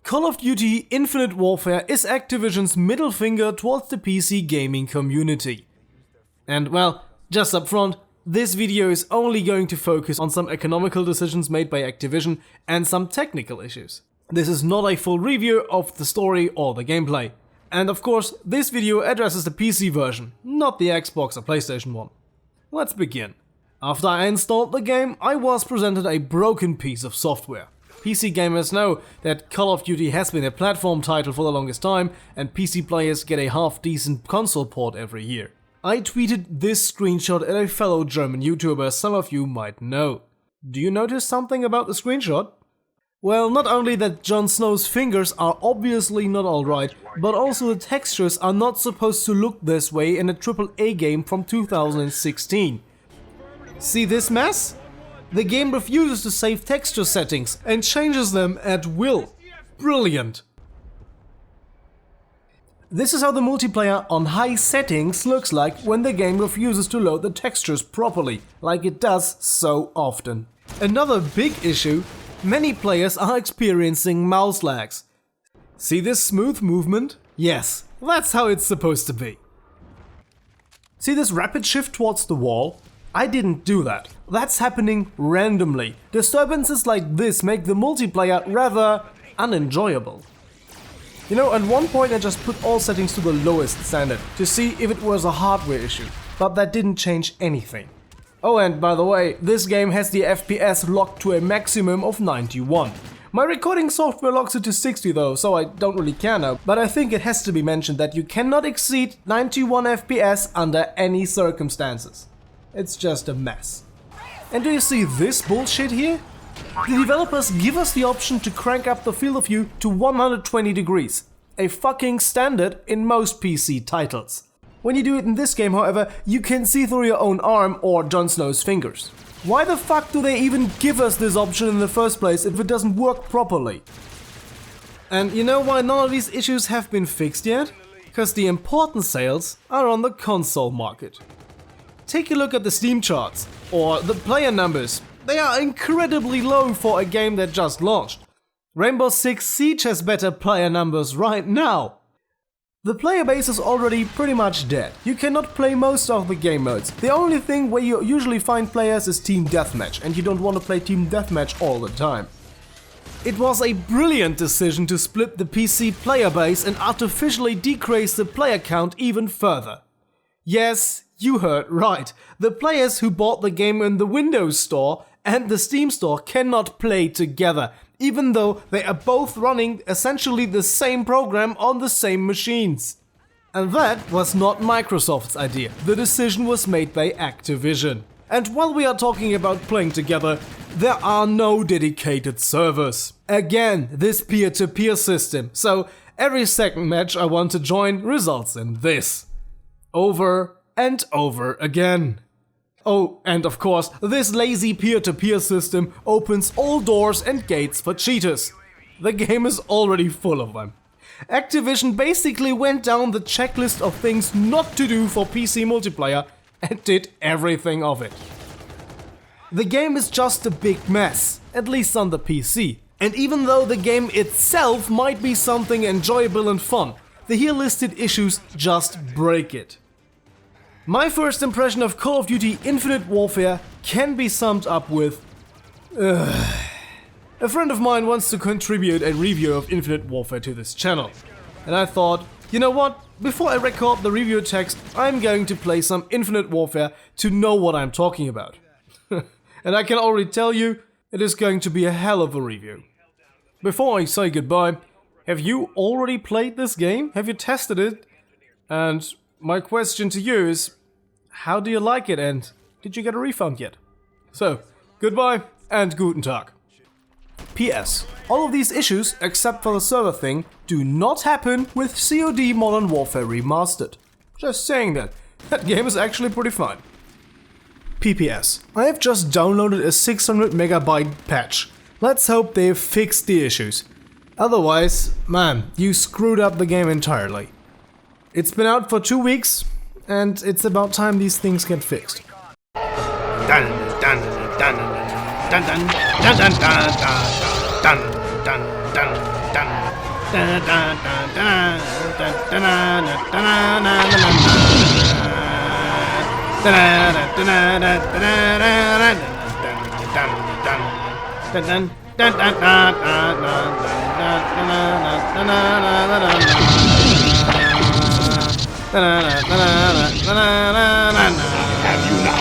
Call of Duty Infinite Warfare is Activision's middle finger towards the PC gaming community. And well, just up front, this video is only going to focus on some economical decisions made by Activision and some technical issues. This is not a full review of the story or the gameplay. And of course, this video addresses the PC version, not the Xbox or PlayStation one. Let's begin. After I installed the game, I was presented a broken piece of software. PC gamers know that Call of Duty has been a platform title for the longest time, and PC players get a half-decent console port every year. I tweeted this screenshot at a fellow German YouTuber some of you might know. Do you notice something about the screenshot? Well, not only that Jon Snow's fingers are obviously not alright, but also the textures are not supposed to look this way in a AAA game from 2016. See this mess? The game refuses to save texture settings and changes them at will. Brilliant! This is how the multiplayer on high settings looks like when the game refuses to load the textures properly, like it does so often. Another big issue, many players are experiencing mouse lags. See this smooth movement? Yes, that's how it's supposed to be. See this rapid shift towards the wall? I didn't do that. That's happening randomly. Disturbances like this make the multiplayer rather unenjoyable. You know, at one point I just put all settings to the lowest standard to see if it was a hardware issue, but that didn't change anything. Oh, and by the way, this game has the FPS locked to a maximum of 91. My recording software locks it to 60 though, so I don't really care now, but I think it has to be mentioned that you cannot exceed 91 FPS under any circumstances. It's just a mess. And do you see this bullshit here? The developers give us the option to crank up the field of view to 120 degrees. A fucking standard in most PC titles. When you do it in this game, however, you can see through your own arm or Jon Snow's fingers. Why the fuck do they even give us this option in the first place if it doesn't work properly? And you know why none of these issues have been fixed yet? Because the important sales are on the console market. Take a look at the Steam charts, or the player numbers. They are incredibly low for a game that just launched. Rainbow Six Siege has better player numbers right now. The player base is already pretty much dead. You cannot play most of the game modes. The only thing where you usually find players is Team Deathmatch, and you don't want to play Team Deathmatch all the time. It was a brilliant decision to split the PC player base and artificially decrease the player count even further. Yes, you heard right. The players who bought the game in the Windows Store and the Steam Store cannot play together, even though they are both running essentially the same program on the same machines. And that was not Microsoft's idea. The decision was made by Activision. And while we are talking about playing together, there are no dedicated servers. Again, this peer-to-peer system, so every second match I want to join results in this. Over and over again. Oh, and of course, this lazy peer-to-peer system opens all doors and gates for cheaters. The game is already full of them. Activision basically went down the checklist of things not to do for PC multiplayer and did everything of it. The game is just a big mess, at least on the PC. And even though the game itself might be something enjoyable and fun, the here listed issues just break it. My first impression of Call of Duty Infinite Warfare can be summed up with A friend of mine wants to contribute a review of Infinite Warfare to this channel. And I thought, you know what, before I record the review text, I'm going to play some Infinite Warfare to know what I'm talking about. And I can already tell you, it is going to be a hell of a review. Before I say goodbye, have you already played this game? Have you tested it? And my question to you is, how do you like it and did you get a refund yet? So, goodbye and guten Tag. PS. All of these issues, except for the server thing, do not happen with CoD Modern Warfare Remastered. Just saying that. That game is actually pretty fun. PPS. I have just downloaded a 600 megabyte patch. Let's hope they've fixed the issues. Otherwise, man, you screwed up the game entirely. It's been out for 2 weeks, and it's about time these things get fixed. Have you not